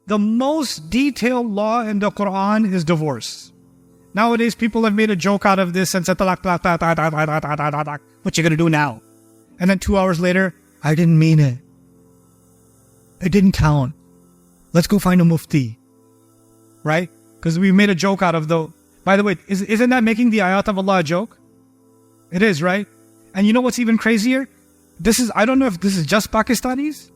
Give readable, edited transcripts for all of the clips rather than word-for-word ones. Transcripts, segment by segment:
The most detailed law in the Quran is divorce. Nowadays, people have made a joke out of this and said, talaq, talaq, talaq, talaq, talaq, talaq, talaq, talaq. What you gonna do now? And then 2 hours later, I didn't mean it. It didn't count. Let's go find a mufti. Right? Because we made a joke out of the... By the way, isn't that making the ayat of Allah a joke? It is, right? And you know what's even crazier? I don't know if this is just Pakistanis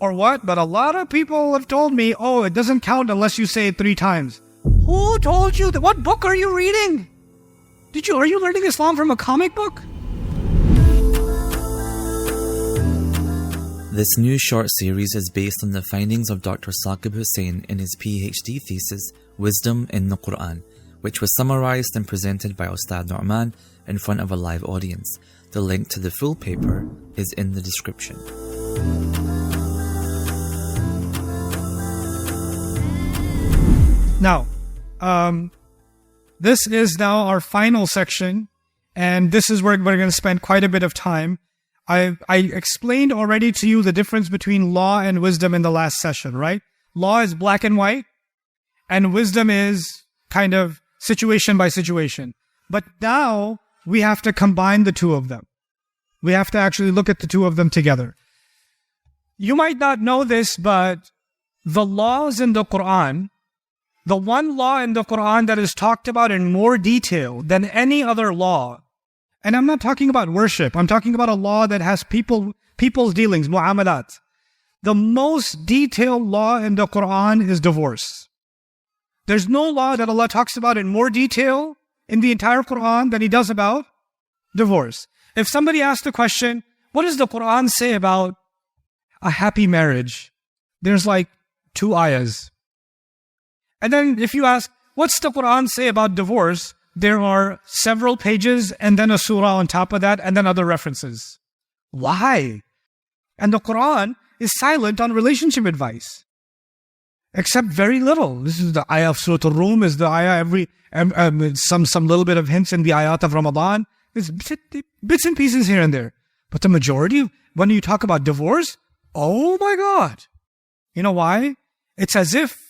or what, but a lot of people have told me, oh, it doesn't count unless you say it 3 times. Who told you that? What book are you reading? Are you learning Islam from a comic book? This new short series is based on the findings of Dr. Saqib Hussain in his PhD thesis, Wisdom in the Quran, which was summarized and presented by Ustadh Nouman in front of a live audience. The link to the full paper is in the description. Now, this is now our final section, and this is where we're going to spend quite a bit of time. I explained already to you the difference between law and wisdom in the last session, right? Law is black and white, and wisdom is kind of situation by situation. But now we have to combine the two of them. We have to actually look at the two of them together. You might not know this, but the laws in the Quran, the one law in the Quran that is talked about in more detail than any other law, and I'm not talking about worship, I'm talking about a law that has people's dealings, mu'amalat. The most detailed law in the Quran is divorce. There's no law that Allah talks about in more detail in the entire Quran than He does about divorce. If somebody asks the question, what does the Quran say about a happy marriage? There's like 2 ayahs. And then if you ask, what's the Quran say about divorce? There are several pages and then a surah on top of that and then other references. Why? And the Quran is silent on relationship advice. Except very little. This is the ayah of Surah Al-Rum, is the ayah some little bit of hints in the ayat of Ramadan. There's bits and pieces here and there. But the majority, when you talk about divorce, oh my God. You know why? It's as if,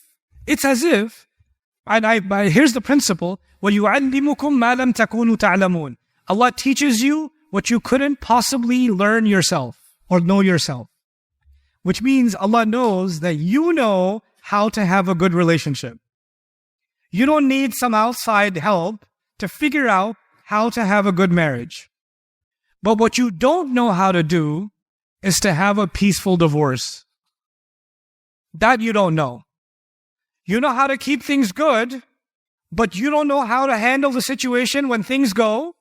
and here's the principle, وَيُعَلِّمُكُمْ مَا لَمْ تَكُونُوا تَعْلَمُونَ. Allah teaches you what you couldn't possibly learn yourself or know yourself. Which means Allah knows that you know how to have a good relationship. You don't need some outside help to figure out how to have a good marriage. But what you don't know how to do is to have a peaceful divorce. That you don't know. You know how to keep things good, but you don't know how to handle the situation when things go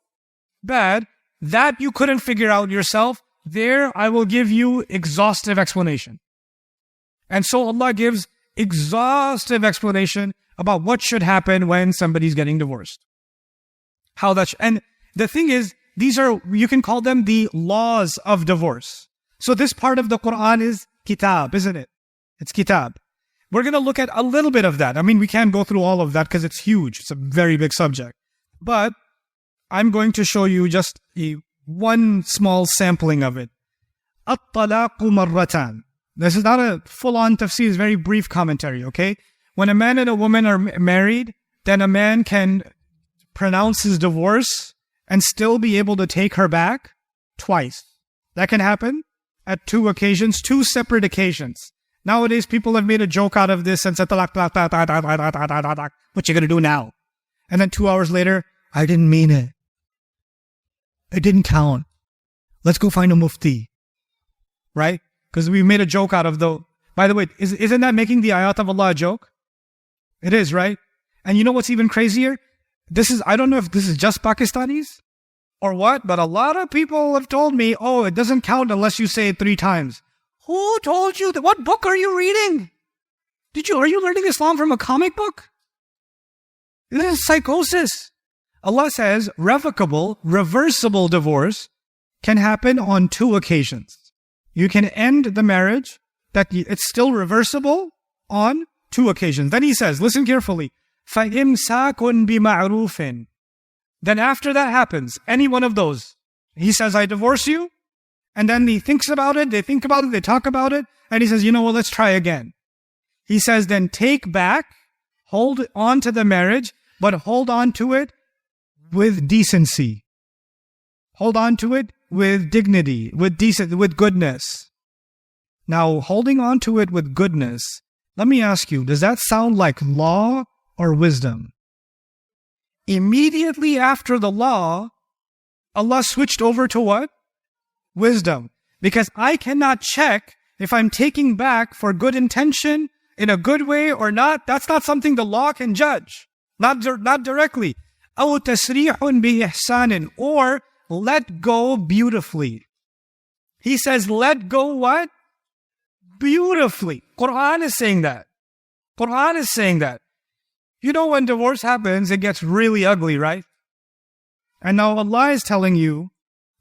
bad. That you couldn't figure out yourself. There, I will give you exhaustive explanation. And so Allah gives exhaustive explanation about what should happen when somebody's getting divorced. And the thing is, you can call them the laws of divorce. So this part of the Quran is kitab, isn't it? It's kitab. We're going to look at a little bit of that. I mean, we can't go through all of that because it's huge. It's a very big subject. But I'm going to show you just one small sampling of it. At-talaqu marratan. This is not a full-on tafsir, it's very brief commentary, okay? When a man and a woman are married, then a man can pronounce his divorce and still be able to take her back twice. That can happen at 2 occasions, 2 separate occasions. Nowadays, people have made a joke out of this and said, talaq, talaq, talaq, talaq, talaq, talaq, talaq, talaq. What you gonna do now? And then 2 hours later, I didn't mean it. It didn't count. Let's go find a mufti. Right? Because we made a joke out of the... By the way, isn't that making the ayat of Allah a joke? It is, right? And you know what's even crazier? I don't know if this is just Pakistanis or what, but a lot of people have told me, oh, it doesn't count unless you say it 3 times. Who told you that? What book are you reading? Are you learning Islam from a comic book? This is psychosis. Allah says reversible divorce can happen on 2 occasions. You can end the marriage, that it's still reversible on 2 occasions. Then He says, listen carefully, فَإِمْسَاكٌ بِمَعْرُوفٍ. Then after that happens, any one of those, He says, I divorce you, and then he thinks about it, they think about it, they talk about it, and he says, you know what, let's try again. He says, then take back, hold on to the marriage, but hold on to it with decency. Hold on to it with dignity, with goodness. Now, holding on to it with goodness, let me ask you, does that sound like law or wisdom? Immediately after the law, Allah switched over to what? Wisdom. Because I cannot check if I'm taking back for good intention, in a good way or not. That's not something the law can judge. Not directly. أو تسريح بإحسان, or let go beautifully. He says, let go what? Beautifully. Quran is saying that. Quran is saying that. You know, when divorce happens, it gets really ugly, right? And now Allah is telling you,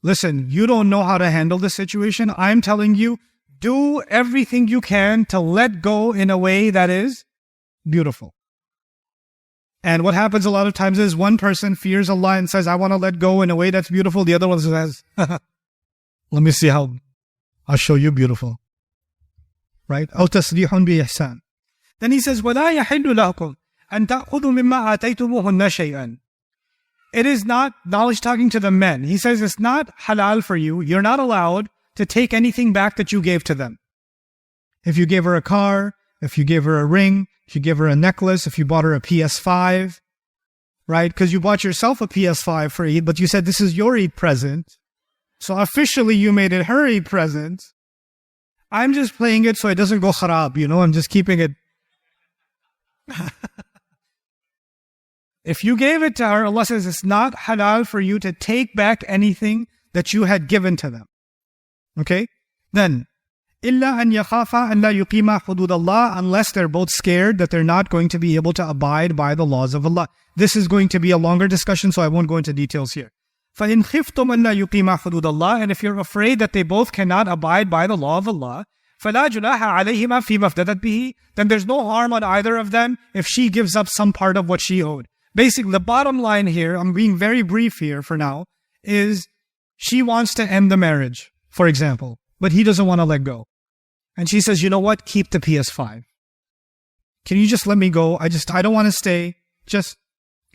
listen, you don't know how to handle the situation. I'm telling you, do everything you can to let go in a way that is beautiful. And what happens a lot of times is one person fears Allah and says, I want to let go in a way that's beautiful. The other one says, let me see how I'll show you beautiful. Right? أو تسريح بإحسان. Then he says, وَلَا يَحِلُّ لَكُمْ أَن تَأْخُذُوا مِمَّا آتَيْتُمُوهُنَّ شَيْئًا. It is not, knowledge talking to the men. He says it's not halal for you. You're not allowed to take anything back that you gave to them. If you gave her a car, if you gave her a ring, if you gave her a necklace, if you bought her a PS5, right? Because you bought yourself a PS5 for Eid, but you said this is your Eid present. So officially you made it her Eid present. I'm just playing it so it doesn't go kharab, I'm just keeping it. If you gave it to her, Allah says it's not halal for you to take back anything that you had given to them. Okay? Then, إِلَّا أَن يَخَافَا أَن لَا يُقِيمَا حُدُودَ اللَّهِ, unless they're both scared that they're not going to be able to abide by the laws of Allah. This is going to be a longer discussion, so I won't go into details here. فَإِنْ خِفْتُمْ أَن لَا يُقِيمَا حُدُودَ اللَّهِ, and if you're afraid that they both cannot abide by the law of Allah, فَلَا جُنَاحَ عَلَيْهِمَا فِيمَا افْتَدَتْ بِهِ, then there's no harm on either of them if she gives up some part of what she owed. Basically, the bottom line here, I'm being very brief here for now, is she wants to end the marriage, for example, but he doesn't want to let go. And she says, you know what? Keep the PS5. Can you just let me go? I don't want to stay. Just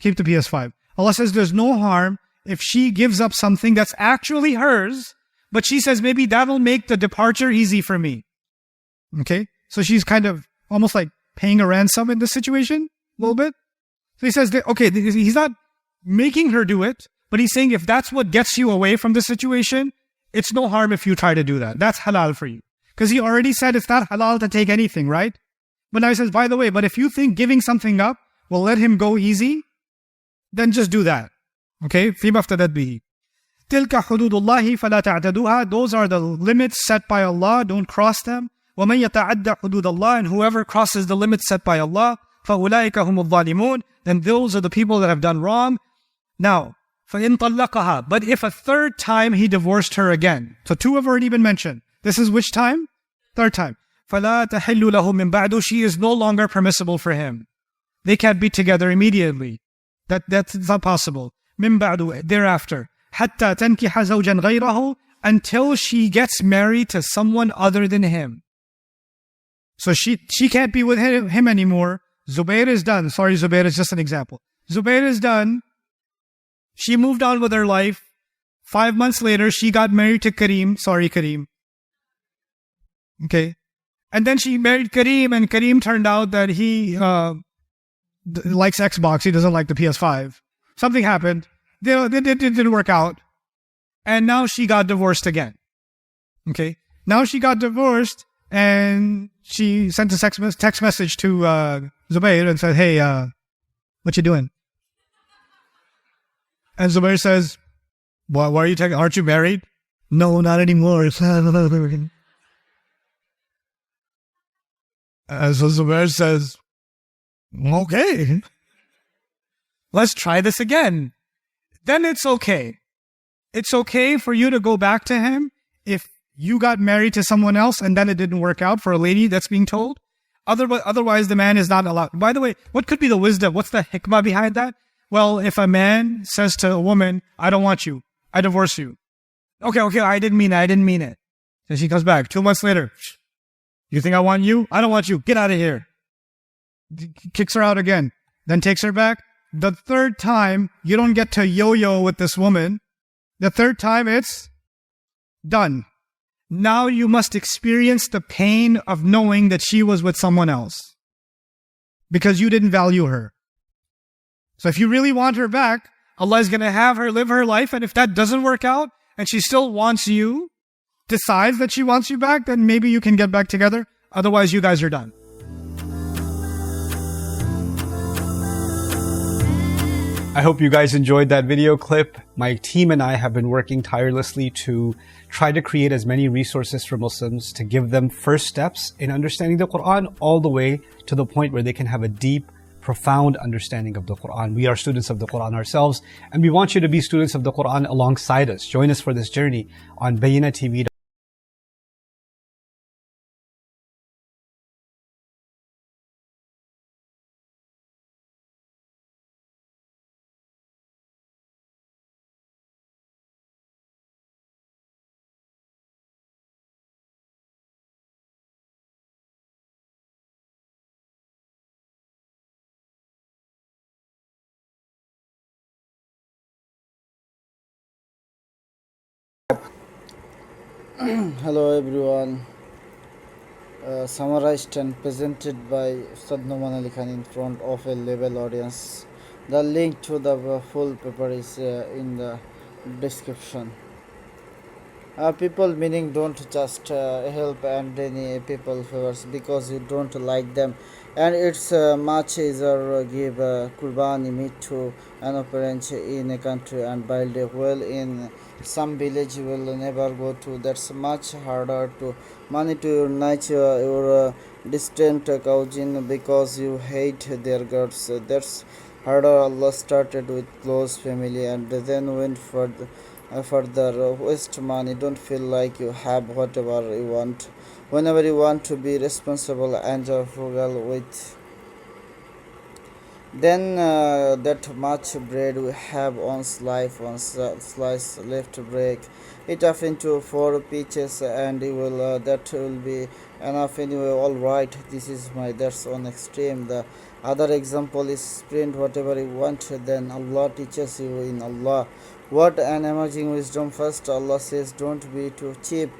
keep the PS5. Allah says there's no harm if she gives up something that's actually hers, but she says maybe that'll make the departure easy for me. Okay? So she's kind of almost like paying a ransom in this situation, a little bit. So he says, he's not making her do it, but he's saying if that's what gets you away from the situation, it's no harm if you try to do that. That's halal for you. Because he already said it's not halal to take anything, right? But now he says, by the way, but if you think giving something up will let him go easy, then just do that. Okay? فِيمَا افْتَدَتْ بِهِ. تِلْكَ حُدُودُ اللَّهِ فَلَا تَعْتَدُوهَا. Those are the limits set by Allah. Don't cross them. وَمَنْ يَتَعَدَّ حُدُودَ اللَّهِ, and whoever crosses the limits set by Allah, فَأُولَٰئِكَ هُمُ الظَّالِمُونَ, then those are the people that have done wrong. Now, فَإِنْ طَلَّقَهَا, but if a third time he divorced her again. So two have already been mentioned. This is which time? Third time. فَلَا تَحِلُّ لَهُ مِنْ بَعْدُ, she is no longer permissible for him. They can't be together immediately. That's not possible. مِنْ بَعْدُ, thereafter. حَتَّى تَنْكِحَ زَوْجًا غَيْرَهُ, until she gets married to someone other than him. So she can't be with him anymore. Zubair is done. Sorry, Zubair is just an example. Zubair is done. She moved on with her life. 5 months later, she got married to Kareem. Sorry, Kareem. Okay. And then she married Kareem, and Kareem turned out that he likes Xbox. He doesn't like the PS5. Something happened. It didn't work out. And now she got divorced again. Okay. Now she got divorced, and she sent a text message to Zubair and said, hey, what you doing? And Zubair says, why are you texting? Aren't you married? No, not anymore. So Zubair says, okay, let's try this again. Then it's okay. It's okay for you to go back to him if you got married to someone else and then it didn't work out, for a lady that's being told. Otherwise, the man is not allowed. By the way, what could be the wisdom? What's the hikmah behind that? Well, if a man says to a woman, I don't want you, I divorce you. Okay, I didn't mean it. Then she comes back 2 months later. You think I want you? I don't want you. Get out of here. kicks her out again, then takes her back. The third time, you don't get to yo-yo with this woman. The third time, it's done. Now you must experience the pain of knowing that she was with someone else because you didn't value her. So if you really want her back, Allah is going to have her live her life, and if that doesn't work out and she still wants you, decides that she wants you back, then maybe you can get back together. Otherwise, you guys are done. I hope you guys enjoyed that video clip. My team and I have been working tirelessly to try to create as many resources for Muslims to give them first steps in understanding the Quran all the way to the point where they can have a deep, profound understanding of the Quran. We are students of the Quran ourselves, and we want you to be students of the Quran alongside us. Join us for this journey on Bayyinah TV. Hello everyone, summarized and presented by Ustadh Nouman Ali Khan in front of a level audience. The link to the full paper is in the description. People meaning don't just help and any people favors because you don't like them, and it's much easier give kurbani meat to an parent in a country and build a well in some village you will never go to. That's much harder to money to your nature your distant cousin because you hate their guts. That's harder. Allah started with close family and then went further. Waste money. Don't feel like you have whatever you want. Whenever you want to be responsible and frugal with then that much bread we have on slice left, break it up into 4 pieces and you will that will be enough anyway. All right, this is my that's on extreme. The other example is sprint whatever you want, then Allah teaches you in Allah. What an amazing wisdom. First Allah says don't be too cheap,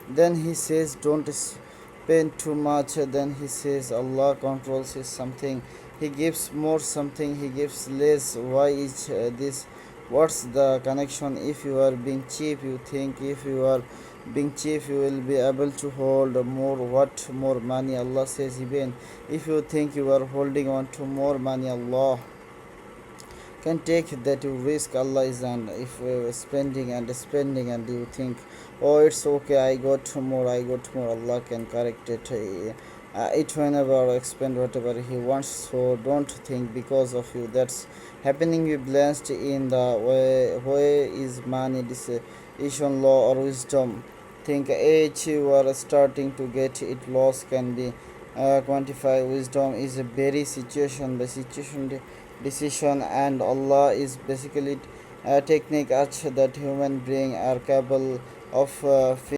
then he says don't spend too much, then he says Allah controls is something, he gives more something, he gives less. Why is this? What's the connection? If you are being cheap, you think if you are being cheap you will be able to hold more. What more money? Allah says even if you think you are holding on to more money, Allah can take that you risk. Allah is and if spending and you think oh it's okay, I got more, Allah can correct it. It whenever expend whatever he wants, so don't think because of you that's happening. You blessed in the way is money decision law or wisdom. Think age you are starting to get it loss can be quantify. Wisdom is a very situation by situation decision, and Allah is basically a technique that human being are capable of